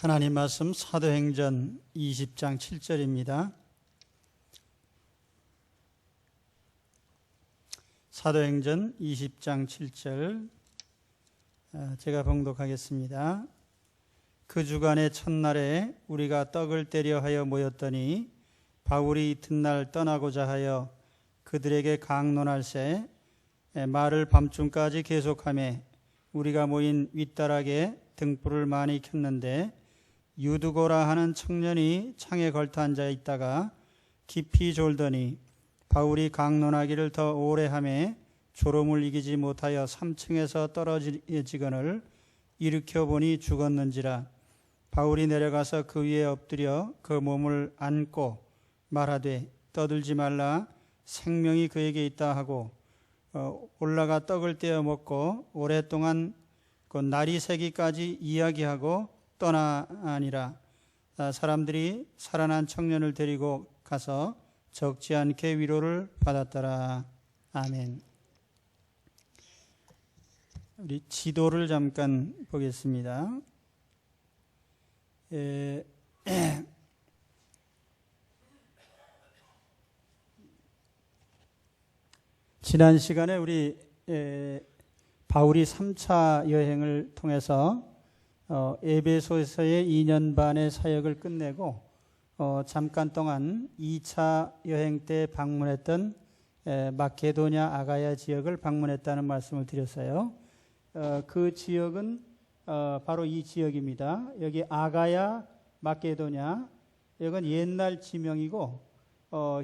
하나님 말씀 사도행전 20장 7절입니다. 사도행전 20장 7절 제가 봉독하겠습니다. 그 주간의 첫날에 우리가 떡을 떼려 하여 모였더니 바울이 이튿날 떠나고자 하여 그들에게 강론할새 말을 밤중까지 계속하며 우리가 모인 윗다락에 등불을 많이 켰는데 유두고라 하는 청년이 창에 걸터 앉아 있다가 깊이 졸더니 바울이 강론하기를 더 오래 하매 졸음을 이기지 못하여 3층에서 떨어지거늘 일으켜 보니 죽었는지라. 바울이 내려가서 그 위에 엎드려 그 몸을 안고 말하되 떠들지 말라, 생명이 그에게 있다 하고 올라가 떡을 떼어 먹고 오랫동안 그 날이 새기까지 이야기하고 떠나니라. 사람들이 살아난 청년을 데리고 가서 적지 않게 위로를 받았더라. 아멘. 우리 지도를 잠깐 보겠습니다. 지난 시간에 우리 바울이 3차 여행을 통해서 에베소에서의 2년 반의 사역을 끝내고 잠깐 동안 2차 여행 때 방문했던 마케도냐 아가야 지역을 방문했다는 말씀을 드렸어요. 그 지역은 바로 이 지역입니다. 여기 아가야 마케도냐, 이건 옛날 지명이고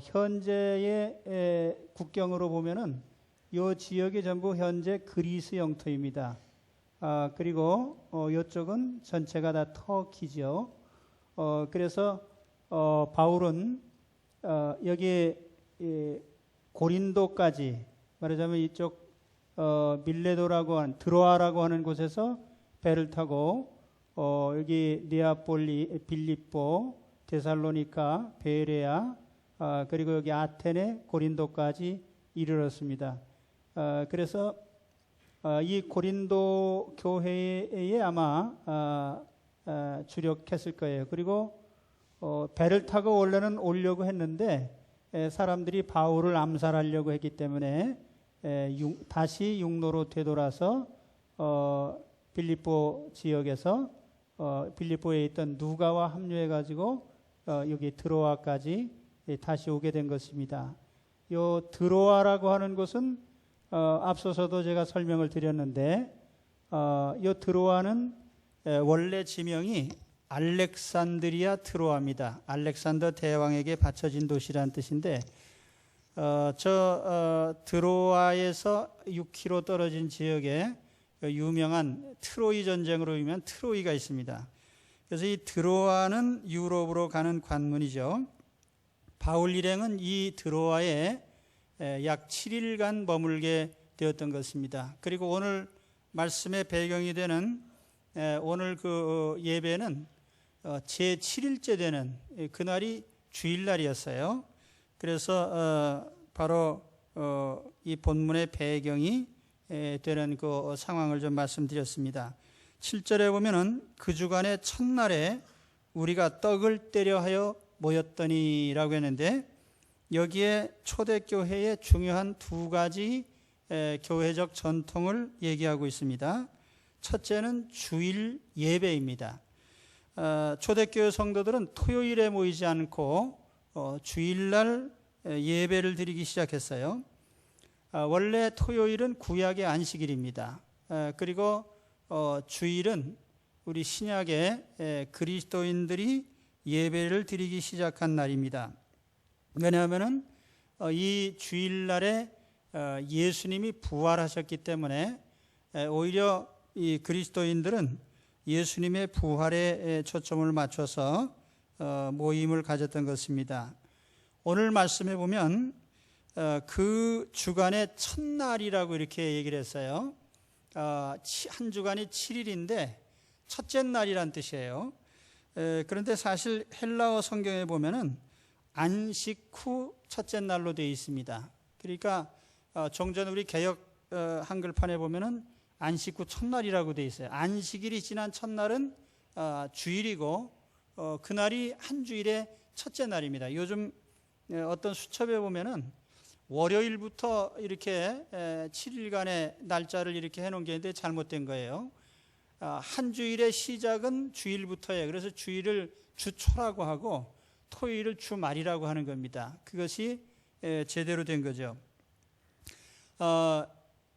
현재의 국경으로 보면은 이 지역이 전부 현재 그리스 영토입니다. 그리고 이쪽은 전체가 다 터키죠. 그래서 바울은 여기 고린도까지, 말하자면 이쪽 밀레도라고 하는 드로아라고 하는 곳에서 배를 타고 여기 네아폴리, 빌립보, 데살로니카, 베레아, 그리고 여기 아테네, 고린도까지 이르렀습니다. 그래서 이 고린도 교회에 아마 주력했을 거예요. 그리고 배를 타고 원래는 오려고 했는데 사람들이 바울을 암살하려고 했기 때문에 다시 육로로 되돌아서 빌립보 지역에서 빌립보에 있던 누가와 합류해 가지고 여기 드로아까지 다시 오게 된 것입니다. 요 드로아라고 하는 곳은 앞서서도 제가 설명을 드렸는데 요 드로아는 원래 지명이 알렉산드리아 드로아입니다. 알렉산더 대왕에게 바쳐진 도시라는 뜻인데 드로아에서 6km 떨어진 지역에 유명한 트로이 전쟁으로 유명한 트로이가 있습니다. 그래서 이 드로아는 유럽으로 가는 관문이죠. 바울 일행은 이 드로아에 약 7일간 머물게 되었던 것입니다. 그리고 오늘 말씀의 배경이 되는 오늘 그 예배는 제7일째 되는 그날이 주일날이었어요. 그래서 바로 이 본문의 배경이 되는 그 상황을 좀 말씀드렸습니다. 7절에 보면은 그 주간의 첫날에 우리가 떡을 떼려 하여 모였더니라고 했는데 여기에 초대교회의 중요한 두 가지 교회적 전통을 얘기하고 있습니다. 첫째는 주일 예배입니다. 초대교회 성도들은 토요일에 모이지 않고 주일날 예배를 드리기 시작했어요. 원래 토요일은 구약의 안식일입니다. 그리고 주일은 우리 신약의 그리스도인들이 예배를 드리기 시작한 날입니다. 왜냐하면 이 주일날에 예수님이 부활하셨기 때문에 오히려 이 그리스도인들은 예수님의 부활에 초점을 맞춰서 모임을 가졌던 것입니다. 오늘 말씀에 보면 그 주간의 첫날이라고 이렇게 얘기를 했어요. 한 주간이 7일인데 첫째 날이란 뜻이에요. 그런데 사실 헬라어 성경에 보면은 안식 후 첫째 날로 되어 있습니다. 그러니까 종전 우리 개역 한글판에 보면은 안식 후 첫날이라고 되어 있어요. 안식일이 지난 첫날은 주일이고 그날이 한 주일의 첫째 날입니다. 요즘 어떤 수첩에 보면은 월요일부터 이렇게 7일간의 날짜를 이렇게 해놓은 게 있는데 잘못된 거예요. 한 주일의 시작은 주일부터예요. 그래서 주일을 주초라고 하고 토요일을 주말이라고 하는 겁니다. 그것이 제대로 된 거죠.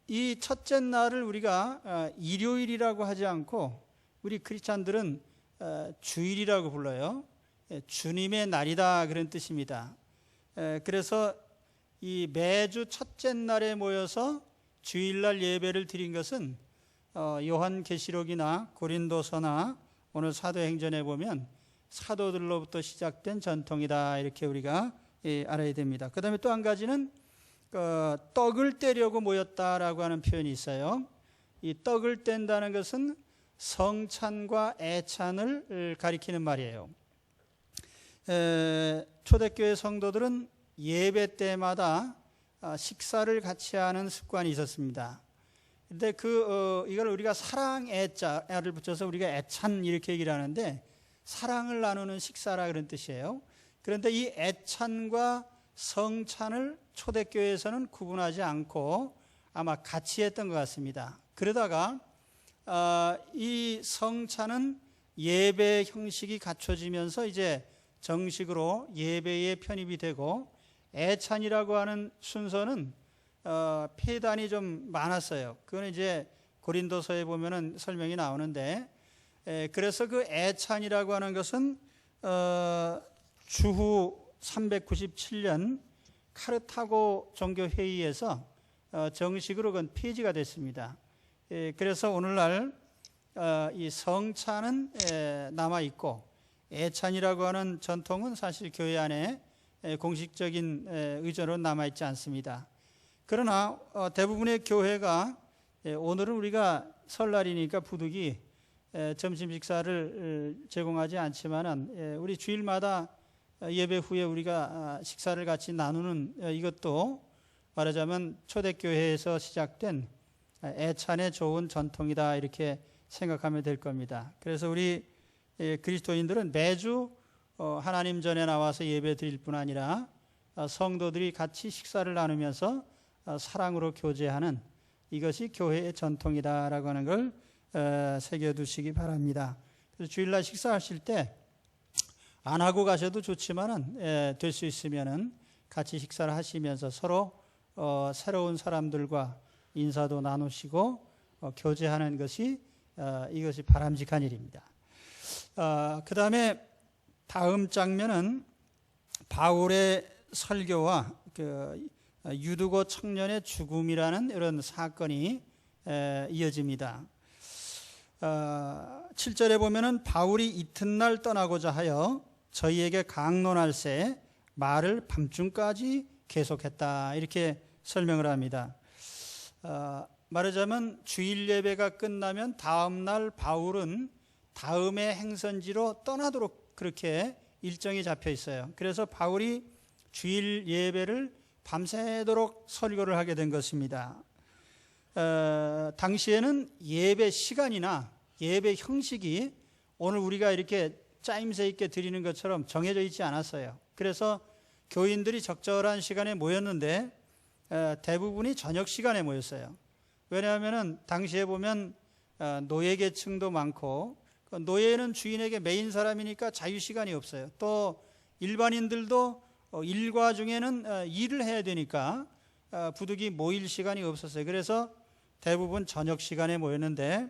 이 첫째 날을 우리가 일요일이라고 하지 않고 우리 크리스찬들은 주일이라고 불러요. 주님의 날이다 그런 뜻입니다. 그래서 이 매주 첫째 날에 모여서 주일날 예배를 드린 것은 요한계시록이나 고린도서나 오늘 사도행전에 보면 사도들로부터 시작된 전통이다 이렇게 우리가 알아야 됩니다. 그 다음에 또 한 가지는 떡을 떼려고 모였다라고 하는 표현이 있어요. 이 떡을 뗀다는 것은 성찬과 애찬을 가리키는 말이에요. 초대교회 성도들은 예배 때마다 식사를 같이 하는 습관이 있었습니다. 근데 이걸 우리가 사랑 애자를 붙여서 우리가 애찬 이렇게 얘기를 하는데 사랑을 나누는 식사라 그런 뜻이에요. 그런데 이 애찬과 성찬을 초대교회에서는 구분하지 않고 아마 같이 했던 것 같습니다. 그러다가 이 성찬은 예배 형식이 갖춰지면서 이제 정식으로 예배에 편입이 되고 애찬이라고 하는 순서는 폐단이 좀 많았어요. 그건 이제 고린도서에 보면은 설명이 나오는데 그래서 그 애찬이라고 하는 것은 주후 397년 카르타고 종교회의에서 정식으로 그건 폐지가 됐습니다. 그래서 오늘날 이 성찬은 남아있고 애찬이라고 하는 전통은 사실 교회 안에 공식적인 의존으로 남아있지 않습니다. 그러나 대부분의 교회가 오늘은 우리가 설날이니까 부득이 점심 식사를 제공하지 않지만은 우리 주일마다 예배 후에 우리가 식사를 같이 나누는 이것도 말하자면 초대교회에서 시작된 애찬의 좋은 전통이다 이렇게 생각하면 될 겁니다. 그래서 우리 그리스도인들은 매주 하나님 전에 나와서 예배 드릴 뿐 아니라 성도들이 같이 식사를 나누면서 사랑으로 교제하는 이것이 교회의 전통이다라고 하는 걸 새겨두시기 바랍니다. 그래서 주일날 식사하실 때 안 하고 가셔도 좋지만은 될 수 있으면은 같이 식사를 하시면서 서로 새로운 사람들과 인사도 나누시고 교제하는 것이 이것이 바람직한 일입니다. 그 다음에 다음 장면은 바울의 설교와 유두고 청년의 죽음이라는 이런 사건이 이어집니다. 7절에 보면은 바울이 이튿날 떠나고자 하여 저희에게 강론할새 말을 밤중까지 계속했다 이렇게 설명을 합니다. 말하자면 주일 예배가 끝나면 다음날 바울은 다음의 행선지로 떠나도록 그렇게 일정이 잡혀 있어요. 그래서 바울이 주일 예배를 밤새도록 설교를 하게 된 것입니다. 당시에는 예배 시간이나 예배 형식이 오늘 우리가 이렇게 짜임새 있게 드리는 것처럼 정해져 있지 않았어요. 그래서 교인들이 적절한 시간에 모였는데 대부분이 저녁 시간에 모였어요. 왜냐하면 당시에 보면 노예계층도 많고 노예는 주인에게 매인 사람이니까 자유시간이 없어요. 또 일반인들도 일과 중에는 일을 해야 되니까 부득이 모일 시간이 없었어요. 그래서 대부분 저녁 시간에 모였는데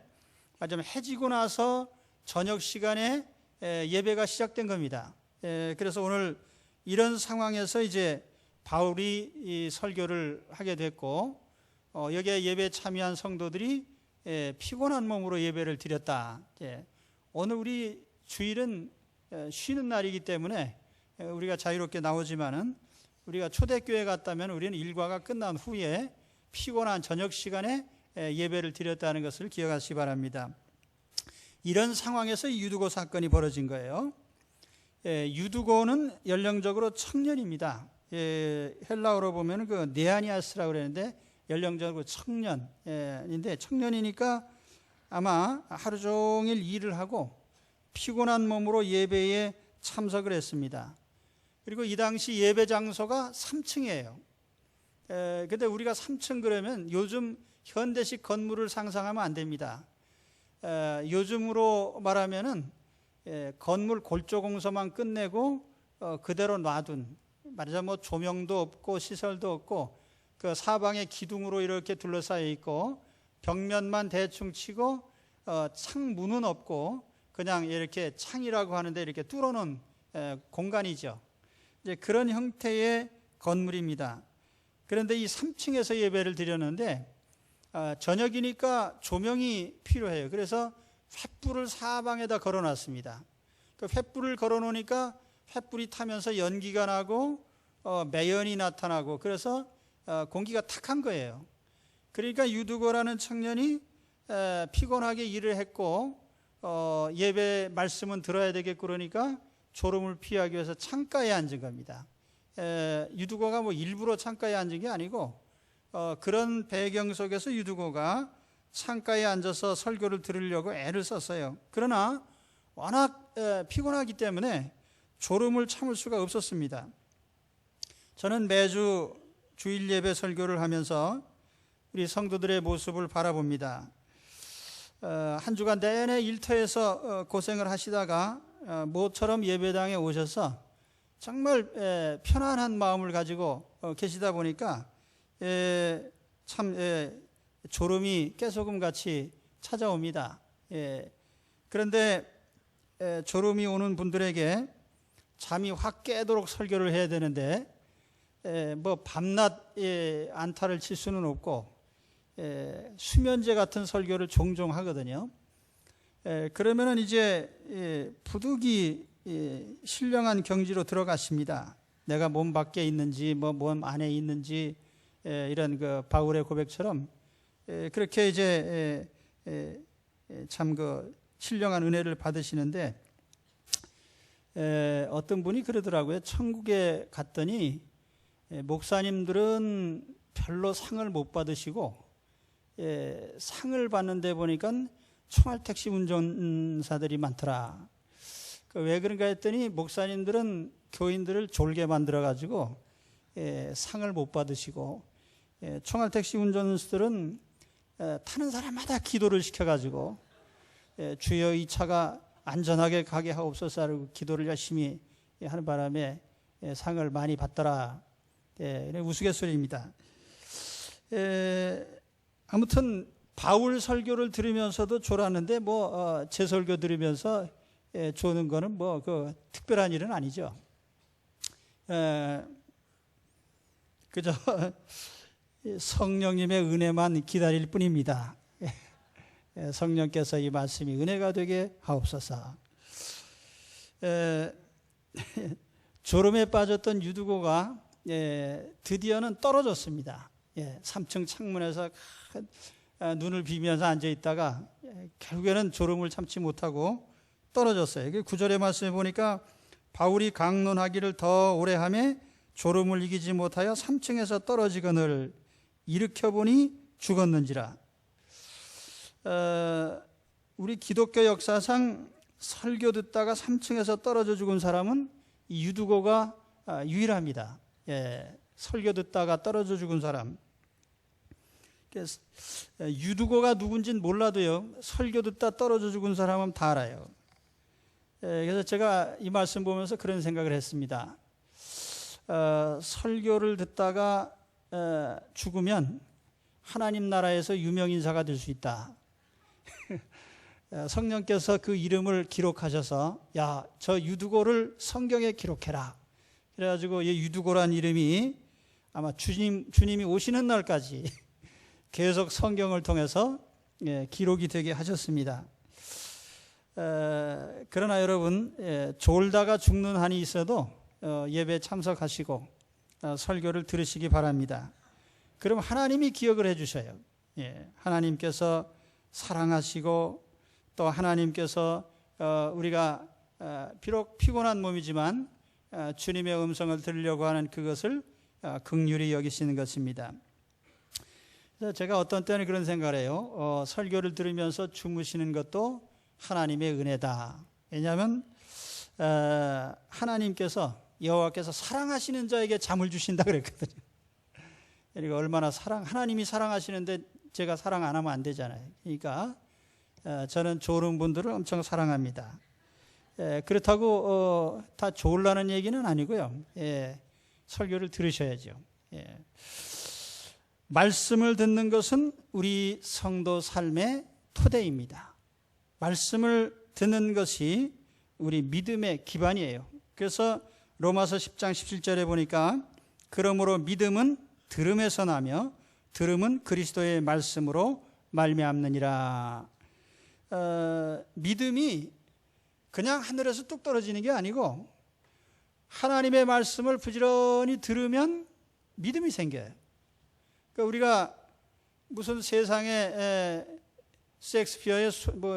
좀 해지고 나서 저녁 시간에 예배가 시작된 겁니다. 그래서 오늘 이런 상황에서 이제 바울이 이 설교를 하게 됐고 여기에 예배에 참여한 성도들이 피곤한 몸으로 예배를 드렸다. 오늘 우리 주일은 쉬는 날이기 때문에 우리가 자유롭게 나오지만은 우리가 초대교회 갔다면 우리는 일과가 끝난 후에 피곤한 저녁 시간에 예배를 드렸다는 것을 기억하시기 바랍니다. 이런 상황에서 유두고 사건이 벌어진 거예요. 유두고는 연령적으로 청년입니다. 헬라어로 보면 그 네아니아스라고 그러는데 연령적으로 청년인데 청년이니까 아마 하루 종일 일을 하고 피곤한 몸으로 예배에 참석을 했습니다. 그리고 이 당시 예배 장소가 3층이에요. 근데 우리가 3층 그러면 요즘 현대식 건물을 상상하면 안 됩니다. 요즘으로 말하면은 건물 골조 공사만 끝내고 그대로 놔둔, 말하자면 뭐 조명도 없고 시설도 없고 그 사방에 기둥으로 이렇게 둘러싸여 있고 벽면만 대충 치고 창문은 없고 그냥 이렇게 창이라고 하는데 이렇게 뚫어놓은 공간이죠. 이제 그런 형태의 건물입니다. 그런데 이 3층에서 예배를 드렸는데 저녁이니까 조명이 필요해요. 그래서 횃불을 사방에다 걸어놨습니다. 그 횃불을 걸어놓으니까 횃불이 타면서 연기가 나고 매연이 나타나고 그래서 공기가 탁한 거예요. 그러니까 유두고라는 청년이 피곤하게 일을 했고 예배 말씀은 들어야 되겠고 그러니까 졸음을 피하기 위해서 창가에 앉은 겁니다. 유두고가 뭐 일부러 창가에 앉은 게 아니고 그런 배경 속에서 유두고가 창가에 앉아서 설교를 들으려고 애를 썼어요. 그러나 워낙 피곤하기 때문에 졸음을 참을 수가 없었습니다. 저는 매주 주일 예배 설교를 하면서 우리 성도들의 모습을 바라봅니다. 한 주간 내내 일터에서 고생을 하시다가 모처럼 예배당에 오셔서 정말 편안한 마음을 가지고 계시다 보니까 참 졸음이 깨소금같이 찾아옵니다. 그런데 졸음이 오는 분들에게 잠이 확 깨도록 설교를 해야 되는데 뭐 밤낮 안타를 칠 수는 없고 수면제 같은 설교를 종종 하거든요. 그러면은 이제 부득이 신령한 경지로 들어가십니다. 내가 몸 밖에 있는지 뭐 몸 안에 있는지 이런 그 바울의 고백처럼 그렇게 이제 참 그 신령한 은혜를 받으시는데 어떤 분이 그러더라고요. 천국에 갔더니 목사님들은 별로 상을 못 받으시고 상을 받는데 보니까 총알택시 운전사들이 많더라. 왜 그런가 했더니 목사님들은 교인들을 졸게 만들어가지고 상을 못 받으시고 총알택시 운전수들은 타는 사람마다 기도를 시켜가지고 주여 이 차가 안전하게 가게 하옵소서 하고 기도를 열심히 하는 바람에 상을 많이 받더라. 우스갯소리입니다. 아무튼 바울 설교를 들으면서도 졸았는데 뭐 제 설교 들으면서 조는 거는 뭐 그 특별한 일은 아니죠. 그저 성령님의 은혜만 기다릴 뿐입니다. 성령께서 이 말씀이 은혜가 되게 하옵소서. 졸음에 빠졌던 유두고가 드디어는 떨어졌습니다. 3층 창문에서 눈을 비비면서 앉아 있다가 결국에는 졸음을 참지 못하고 떨어졌어요. 9절의 말씀에 보니까 바울이 강론하기를 더 오래 하며 졸음을 이기지 못하여 3층에서 떨어지거늘 일으켜보니 죽었는지라. 우리 기독교 역사상 설교 듣다가 3층에서 떨어져 죽은 사람은 이 유두고가 유일합니다. 설교 듣다가 떨어져 죽은 사람. 유두고가 누군지는 몰라도요, 설교 듣다 떨어져 죽은 사람은 다 알아요. 그래서 제가 이 말씀 보면서 그런 생각을 했습니다. 설교를 듣다가 죽으면 하나님 나라에서 유명인사가 될 수 있다. 성령께서 그 이름을 기록하셔서 야, 저 유두고를 성경에 기록해라. 그래가지고 이 유두고란 이름이 아마 주님이 오시는 날까지 계속 성경을 통해서 기록이 되게 하셨습니다. 그러나 여러분, 졸다가 죽는 한이 있어도 예배에 참석하시고 설교를 들으시기 바랍니다. 그럼 하나님이 기억을 해주셔요. 하나님께서 사랑하시고 또 하나님께서 우리가 비록 피곤한 몸이지만 주님의 음성을 들으려고 하는 그것을 긍휼히 여기시는 것입니다. 그래서 제가 어떤 때는 그런 생각을 해요. 설교를 들으면서 주무시는 것도 하나님의 은혜다. 왜냐하면 하나님께서 여호와께서 사랑하시는 자에게 잠을 주신다 그랬거든요. 그러니까 얼마나 하나님이 사랑하시는데 제가 사랑 안 하면 안 되잖아요. 그러니까 저는 좋은 분들을 엄청 사랑합니다. 그렇다고 다 좋으려는 얘기는 아니고요. 설교를 들으셔야죠. 말씀을 듣는 것은 우리 성도 삶의 토대입니다. 말씀을 듣는 것이 우리 믿음의 기반이에요. 그래서 로마서 10장 17절에 보니까 그러므로 믿음은 들음에서 나며 들음은 그리스도의 말씀으로 말미암느니라. 믿음이 그냥 하늘에서 뚝 떨어지는 게 아니고 하나님의 말씀을 부지런히 들으면 믿음이 생겨요. 그러니까 우리가 무슨 세상에 셰익스피어의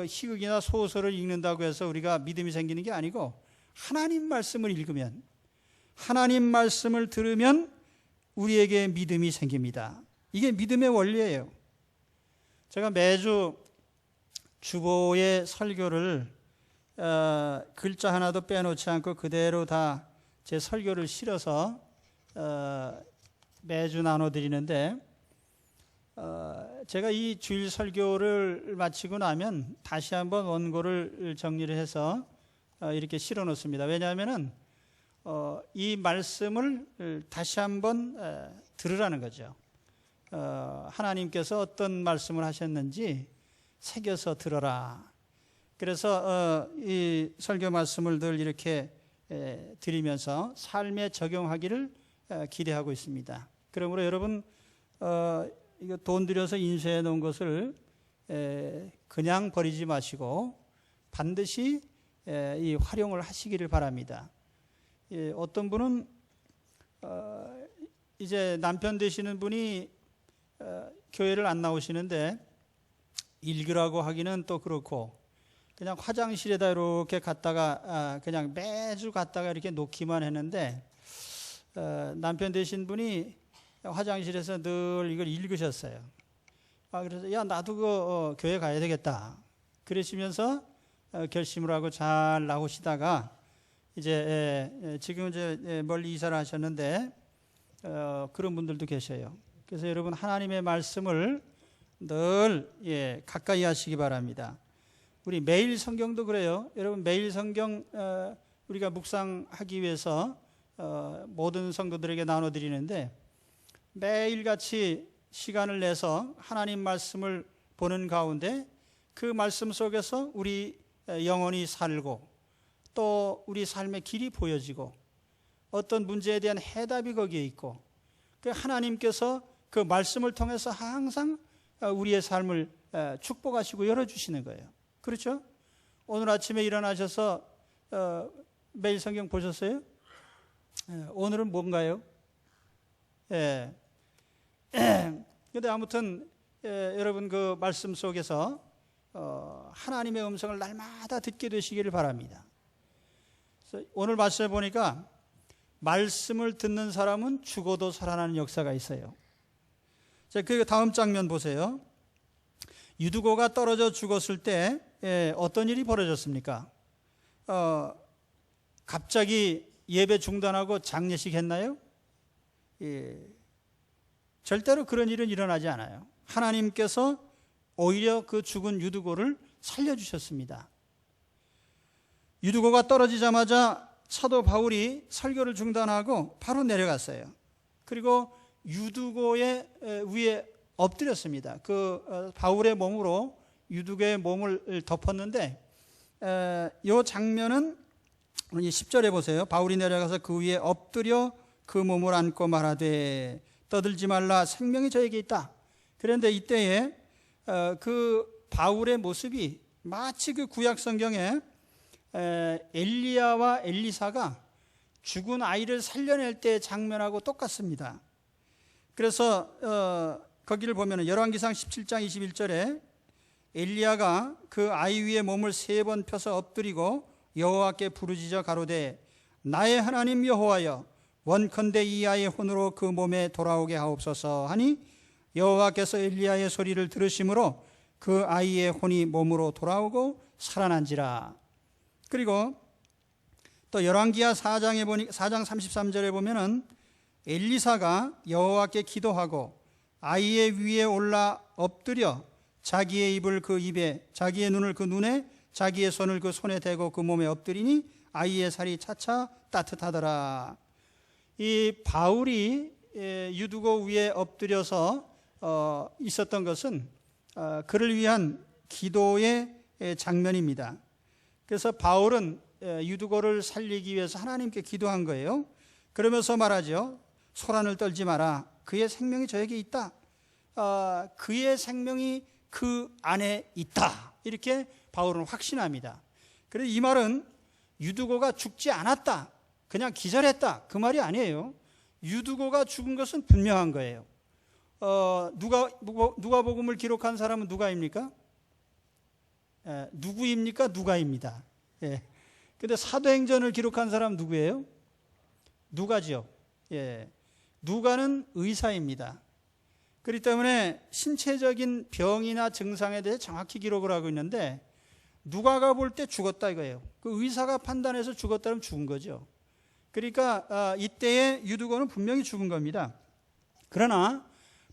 희극이나 소설을 읽는다고 해서 우리가 믿음이 생기는 게 아니고 하나님 말씀을 읽으면, 하나님 말씀을 들으면 우리에게 믿음이 생깁니다. 이게 믿음의 원리예요. 제가 매주 주보의 설교를 글자 하나도 빼놓지 않고 그대로 다 제 설교를 실어서 매주 나눠드리는데, 제가 이 주일 설교를 마치고 나면 다시 한번 원고를 정리를 해서 이렇게 실어 놓습니다. 왜냐하면은 이 말씀을 다시 한번 들으라는 거죠. 하나님께서 어떤 말씀을 하셨는지 새겨서 들어라. 그래서 이 설교 말씀을 늘 이렇게 드리면서 삶에 적용하기를 기대하고 있습니다. 그러므로 여러분 이거 돈 들여서 인쇄해 놓은 것을 그냥 버리지 마시고 반드시 이 활용을 하시기를 바랍니다. 어떤 분은 이제 남편 되시는 분이 교회를 안 나오시는데 읽으라고 하기는 또 그렇고 그냥 화장실에다 이렇게 갔다가 그냥 매주 갔다가 이렇게 놓기만 했는데 남편 되신 분이 화장실에서 늘 이걸 읽으셨어요. 그래서 야 나도 교회 가야 되겠다 그러시면서 결심을 하고 잘 나오시다가 이제 지금 이제 멀리 이사를 하셨는데 그런 분들도 계셔요. 그래서 여러분 하나님의 말씀을 늘 가까이 하시기 바랍니다. 우리 매일 성경도 그래요. 여러분 매일 성경 우리가 묵상하기 위해서 모든 성도들에게 나눠드리는데 매일같이 시간을 내서 하나님 말씀을 보는 가운데 그 말씀 속에서 우리 영혼이 살고 또 우리 삶의 길이 보여지고 어떤 문제에 대한 해답이 거기에 있고 그 하나님께서 그 말씀을 통해서 항상 우리의 삶을 축복하시고 열어주시는 거예요. 그렇죠? 오늘 아침에 일어나셔서 매일 성경 보셨어요? 오늘은 뭔가요? 근데 아무튼 여러분 그 말씀 속에서 하나님의 음성을 날마다 듣게 되시기를 바랍니다. 그래서 오늘 말씀에 보니까 말씀을 듣는 사람은 죽어도 살아나는 역사가 있어요. 자, 그 다음 장면 보세요. 유두고가 떨어져 죽었을 때 어떤 일이 벌어졌습니까? 갑자기 예배 중단하고 장례식 했나요? 절대로 그런 일은 일어나지 않아요. 하나님께서 오히려 그 죽은 유두고를 살려주셨습니다. 유두고가 떨어지자마자 사도 바울이 설교를 중단하고 바로 내려갔어요. 그리고 유두고의 위에 엎드렸습니다. 그 바울의 몸으로 유두고의 몸을 덮었는데 이 장면은 10절에 보세요. 바울이 내려가서 그 위에 엎드려 그 몸을 안고 말하되 떠들지 말라 생명이 저에게 있다. 그런데 이때에 그 바울의 모습이 마치 그 구약 성경에 엘리야와 엘리사가 죽은 아이를 살려낼 때의 장면하고 똑같습니다. 그래서 거기를 보면 열왕기상 17장 21절에 엘리야가 그 아이 위에 몸을 3번 펴서 엎드리고 여호와께 부르짖어 가로되 나의 하나님 여호와여 원컨대 이 아이의 혼으로 그 몸에 돌아오게 하옵소서 하니 여호와께서 엘리야의 소리를 들으심으로 그 아이의 혼이 몸으로 돌아오고 살아난지라. 그리고 또 열왕기하 4장 33절에 보면은 엘리사가 여호와께 기도하고 아이의 위에 올라 엎드려 자기의 입을 그 입에, 자기의 눈을 그 눈에, 자기의 손을 그 손에 대고 그 몸에 엎드리니 아이의 살이 차차 따뜻하더라. 이 바울이 유두고 위에 엎드려서 있었던 것은 그를 위한 기도의 장면입니다. 그래서 바울은 유두고를 살리기 위해서 하나님께 기도한 거예요. 그러면서 말하죠. 소란을 떨지 마라. 그의 생명이 저에게 있다. 그의 생명이 그 안에 있다. 이렇게 바울은 확신합니다. 그래서 이 말은 유두고가 죽지 않았다, 그냥 기절했다, 그 말이 아니에요. 유두고가 죽은 것은 분명한 거예요. 누가복음을 기록한 사람은 누가입니까? 누구입니까? 누가입니다. 예. 근데 사도행전을 기록한 사람은 누구예요? 누가죠. 예. 누가는 의사입니다. 그렇기 때문에 신체적인 병이나 증상에 대해 정확히 기록을 하고 있는데 누가가 볼 때 죽었다 이거예요. 그 의사가 판단해서 죽었다면 죽은 거죠. 그러니까 이때의 유두고는 분명히 죽은 겁니다. 그러나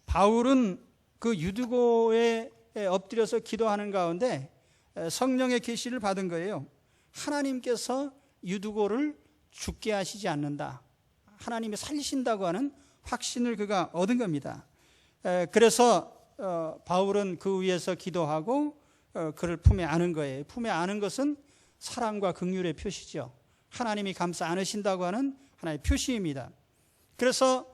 바울은 그 유두고에 엎드려서 기도하는 가운데 성령의 계시를 받은 거예요. 하나님께서 유두고를 죽게 하시지 않는다, 하나님이 살리신다고 하는 확신을 그가 얻은 겁니다. 그래서 바울은 그 위에서 기도하고 그를 품에 안은 거예요. 품에 안은 것은 사랑과 긍휼의 표시죠. 하나님이 감싸 안으신다고 하는 하나의 표시입니다. 그래서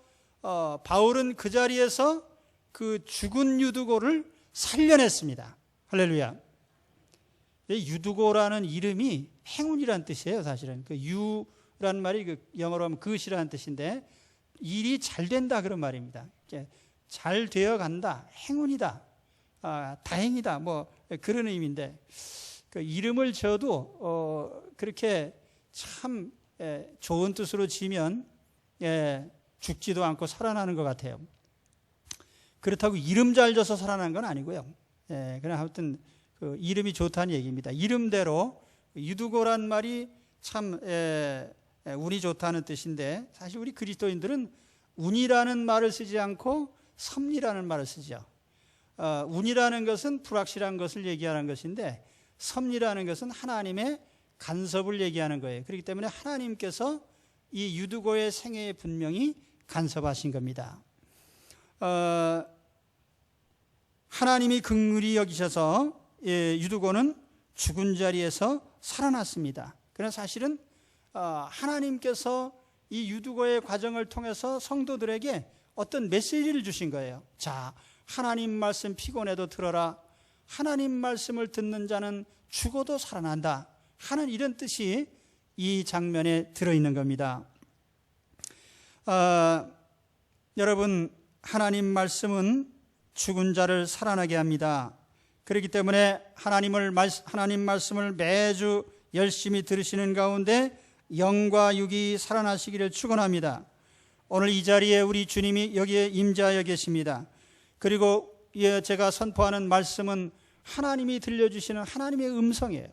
바울은 그 자리에서 그 죽은 유두고를 살려냈습니다. 할렐루야. 유두고라는 이름이 행운이라는 뜻이에요. 사실은 그 유라는 말이 그 영어로 하면 그것이라는 뜻인데 일이 잘 된다 그런 말입니다. 잘 되어 간다, 행운이다, 다행이다, 뭐 그런 의미인데 그 이름을 지어도 그렇게 참 좋은 뜻으로 지으면 죽지도 않고 살아나는 것 같아요. 그렇다고 이름 잘 져서 살아나는 건 아니고요. 그냥 아무튼 그 이름이 좋다는 얘기입니다. 이름대로 유두고란 말이 참 운이 좋다는 뜻인데 사실 우리 그리스도인들은 운이라는 말을 쓰지 않고 섭리라는 말을 쓰죠. 운이라는 것은 불확실한 것을 얘기하는 것인데 섭리라는 것은 하나님의 간섭을 얘기하는 거예요. 그렇기 때문에 하나님께서 이 유두고의 생애에 분명히 간섭하신 겁니다. 하나님이 긍휼히 여기셔서 유두고는 죽은 자리에서 살아났습니다. 그러나 사실은 하나님께서 이 유두고의 과정을 통해서 성도들에게 어떤 메시지를 주신 거예요. 자, 하나님 말씀 피곤해도 들어라. 하나님 말씀을 듣는 자는 죽어도 살아난다 하는 이런 뜻이 이 장면에 들어있는 겁니다. 여러분, 하나님 말씀은 죽은 자를 살아나게 합니다. 그렇기 때문에 하나님 말씀을 매주 열심히 들으시는 가운데 영과 육이 살아나시기를 축원합니다. 오늘 이 자리에 우리 주님이 여기에 임재하여 계십니다. 그리고 제가 선포하는 말씀은 하나님이 들려주시는 하나님의 음성이에요.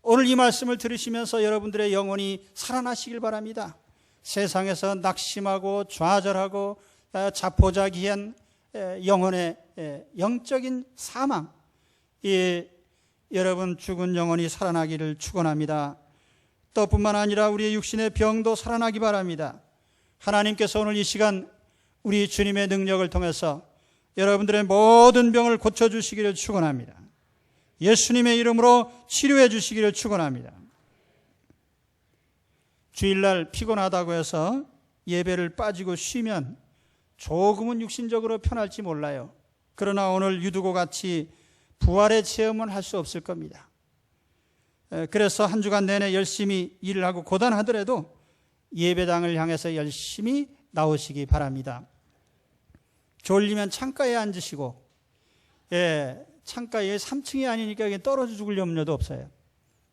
오늘 이 말씀을 들으시면서 여러분들의 영혼이 살아나시길 바랍니다. 세상에서 낙심하고 좌절하고 자포자기한 영혼의 영적인 사망, 여러분 죽은 영혼이 살아나기를 축원합니다. 또 뿐만 아니라 우리의 육신의 병도 살아나기 바랍니다. 하나님께서 오늘 이 시간 우리 주님의 능력을 통해서 여러분들의 모든 병을 고쳐주시기를 축원합니다. 예수님의 이름으로 치료해 주시기를 축원합니다. 주일날 피곤하다고 해서 예배를 빠지고 쉬면 조금은 육신적으로 편할지 몰라요. 그러나 오늘 유두고 같이 부활의 체험은 할 수 없을 겁니다. 그래서 한 주간 내내 열심히 일을 하고 고단하더라도 예배당을 향해서 열심히 나오시기 바랍니다. 졸리면 창가에 앉으시고, 창가에 3층이 아니니까 떨어져 죽을 염려도 없어요.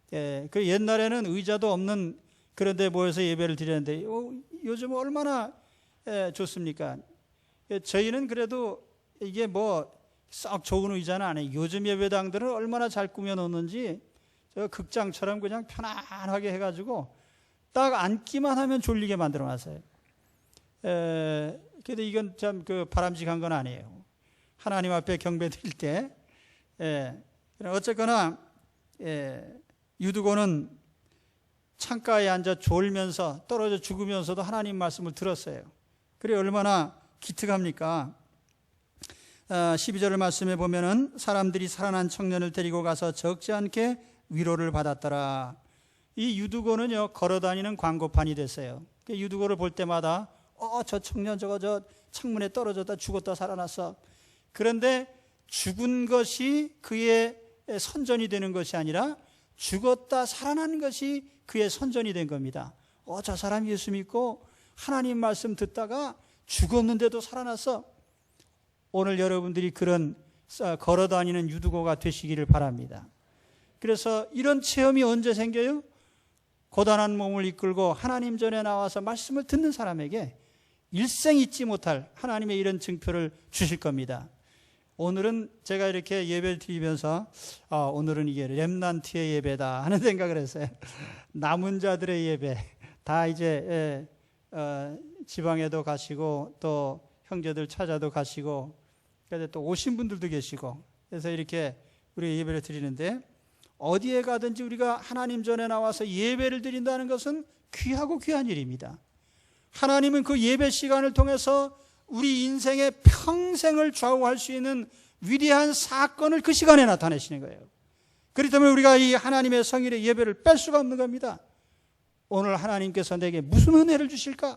그 옛날에는 의자도 없는 그런 데 모여서 예배를 드렸는데 요즘 얼마나 좋습니까? 저희는 그래도 이게 뭐 썩 좋은 의자는 아니에요. 요즘 예배당들은 얼마나 잘 꾸며놓는지 저 극장처럼 그냥 편안하게 해가지고 딱 앉기만 하면 졸리게 만들어놨어요. 그래도 이건 참 바람직한 건 아니에요. 하나님 앞에 경배 드릴 때, 어쨌거나 유두고는 창가에 앉아 졸면서 떨어져 죽으면서도 하나님 말씀을 들었어요. 그래 얼마나 기특합니까? 12절 말씀에 보면은 사람들이 살아난 청년을 데리고 가서 적지 않게 위로를 받았더라. 이 유두고는요 걸어다니는 광고판이 됐어요. 유두고를 볼 때마다 저 청년 저 창문에 떨어졌다 죽었다 살아났어. 그런데 죽은 것이 그의 선전이 되는 것이 아니라 죽었다 살아난 것이 그의 선전이 된 겁니다. 저 사람 예수 믿고 하나님 말씀 듣다가 죽었는데도 살아났어. 오늘 여러분들이 그런 걸어다니는 유두고가 되시기를 바랍니다. 그래서 이런 체험이 언제 생겨요? 고단한 몸을 이끌고 하나님 전에 나와서 말씀을 듣는 사람에게 일생 잊지 못할 하나님의 이런 증표를 주실 겁니다. 오늘은 제가 이렇게 예배를 드리면서 오늘은 이게 렘넌트의 예배다 하는 생각을 했어요. 남은 자들의 예배. 다 이제 지방에도 가시고 또 형제들 찾아도 가시고 그래서 또 오신 분들도 계시고 그래서 이렇게 우리 예배를 드리는데 어디에 가든지 우리가 하나님 전에 나와서 예배를 드린다는 것은 귀하고 귀한 일입니다. 하나님은 그 예배 시간을 통해서 우리 인생의 평생을 좌우할 수 있는 위대한 사건을 그 시간에 나타내시는 거예요. 그렇기 때문에 우리가 이 하나님의 성일의 예배를 뺄 수가 없는 겁니다. 오늘 하나님께서 내게 무슨 은혜를 주실까?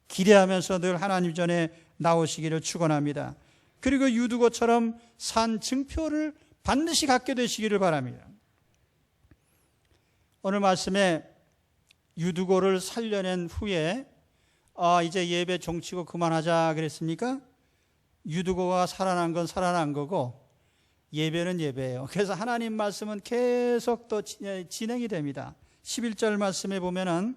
기대하면서 늘 하나님 전에 나오시기를 축원합니다. 그리고 유두고처럼 산 증표를 반드시 갖게 되시기를 바랍니다. 오늘 말씀에 유두고를 살려낸 후에 이제 예배 종치고 그만하자 그랬습니까? 유두고가 살아난 건 살아난 거고 예배는 예배예요. 그래서 하나님 말씀은 계속 또 진행이 됩니다. 11절 말씀에 보면은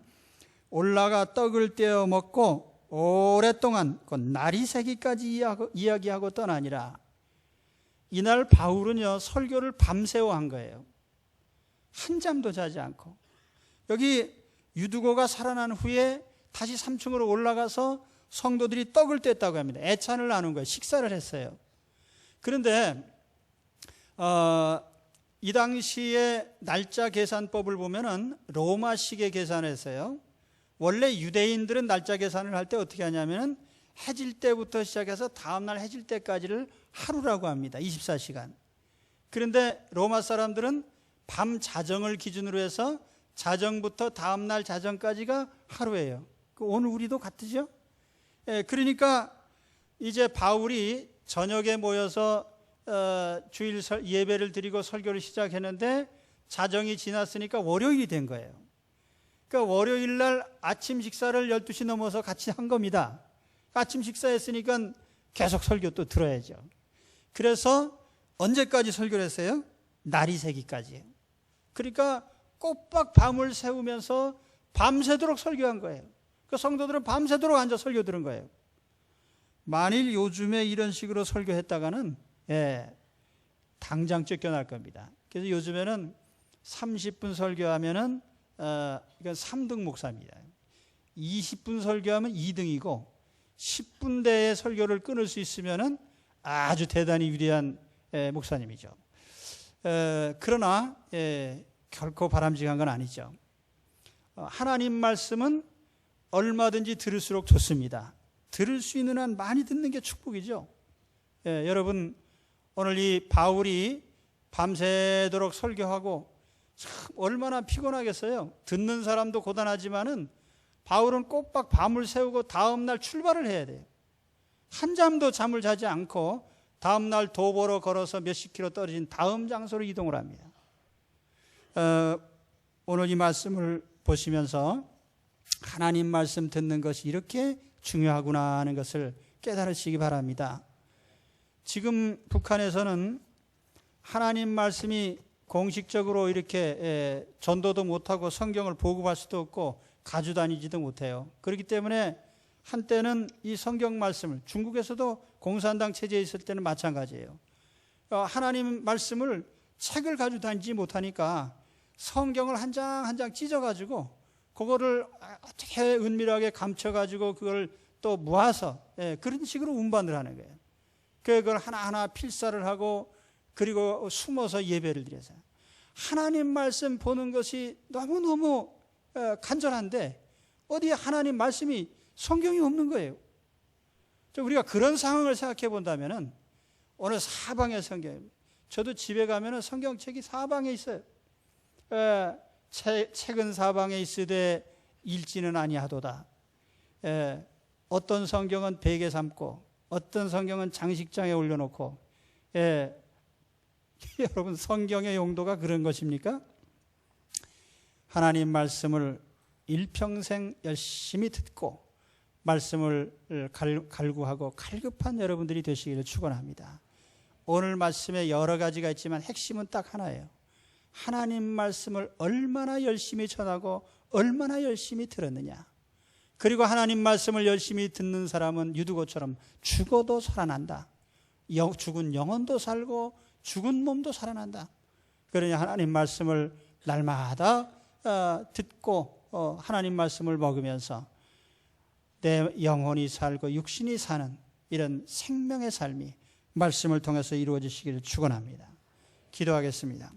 올라가 떡을 떼어 먹고 오랫동안 그 날이 새기까지 이야기하고 떠나니라. 이날 바울은요 설교를 밤새워 한 거예요. 한 잠도 자지 않고. 여기 유두고가 살아난 후에 다시 3층으로 올라가서 성도들이 떡을 뗐다고 합니다. 애찬을 나눈 거예요. 식사를 했어요. 그런데 이 당시에 날짜 계산법을 보면은 로마식의 계산을 했어요. 원래 유대인들은 날짜 계산을 할 때 어떻게 하냐면은 해질 때부터 시작해서 다음날 해질 때까지를 하루라고 합니다. 24시간. 그런데 로마 사람들은 밤 자정을 기준으로 해서 자정부터 다음날 자정까지가 하루예요. 오늘 우리도 같으죠? 그러니까 이제 바울이 저녁에 모여서 주일 예배를 드리고 설교를 시작했는데 자정이 지났으니까 월요일이 된 거예요. 그러니까 월요일 날 아침 식사를 12시 넘어서 같이 한 겁니다. 아침 식사했으니까 계속 설교 또 들어야죠. 그래서 언제까지 설교를 했어요? 날이 새기까지요. 그러니까 꼬박 밤을 새우면서 밤새도록 설교한 거예요. 그 성도들은 밤새도록 앉아 설교 들은 거예요. 만일 요즘에 이런 식으로 설교했다가는 당장 쫓겨날 겁니다. 그래서 요즘에는 30분 설교하면은 이건 3등 목사입니다. 20분 설교하면 2등이고 10분대의 설교를 끊을 수 있으면은 아주 대단히 위대한 목사님이죠. 그러나 결코 바람직한 건 아니죠. 하나님 말씀은 얼마든지 들을수록 좋습니다. 들을 수 있는 한 많이 듣는 게 축복이죠. 여러분 오늘 이 바울이 밤새도록 설교하고 참 얼마나 피곤하겠어요. 듣는 사람도 고단하지만은 바울은 꼬박 밤을 새우고 다음날 출발을 해야 돼요. 한 잠도 잠을 자지 않고 다음날 도보로 걸어서 몇십 킬로 떨어진 다음 장소로 이동을 합니다. 오늘 이 말씀을 보시면서 하나님 말씀 듣는 것이 이렇게 중요하구나 하는 것을 깨달으시기 바랍니다. 지금 북한에서는 하나님 말씀이 공식적으로 이렇게 전도도 못하고 성경을 보급할 수도 없고 가져다니지도 못해요. 그렇기 때문에 한때는 이 성경 말씀을 중국에서도 공산당 체제에 있을 때는 마찬가지예요. 하나님 말씀을 책을 가져다니지 못하니까 성경을 한 장 한 장 찢어가지고 그거를 어떻게 은밀하게 감춰가지고 그걸 또 모아서 그런 식으로 운반을 하는 거예요. 그걸 하나하나 필사를 하고 그리고 숨어서 예배를 드려서 하나님 말씀 보는 것이 너무너무 간절한데 어디에 하나님 말씀이 성경이 없는 거예요. 우리가 그런 상황을 생각해 본다면 오늘 사방에 성경, 저도 집에 가면 성경책이 사방에 있어요. 책은 사방에 있으되 읽지는 아니하도다. 어떤 성경은 베개 삼고 어떤 성경은 장식장에 올려놓고 여러분 성경의 용도가 그런 것입니까? 하나님 말씀을 일평생 열심히 듣고 말씀을 갈구하고 갈급한 여러분들이 되시기를 축원합니다. 오늘 말씀에 여러 가지가 있지만 핵심은 딱 하나예요. 하나님 말씀을 얼마나 열심히 전하고 얼마나 열심히 들었느냐. 그리고 하나님 말씀을 열심히 듣는 사람은 유두고처럼 죽어도 살아난다. 죽은 영혼도 살고 죽은 몸도 살아난다. 그러니 하나님 말씀을 날마다 듣고 하나님 말씀을 먹으면서 내 영혼이 살고 육신이 사는 이런 생명의 삶이 말씀을 통해서 이루어지시기를 축원합니다. 기도하겠습니다.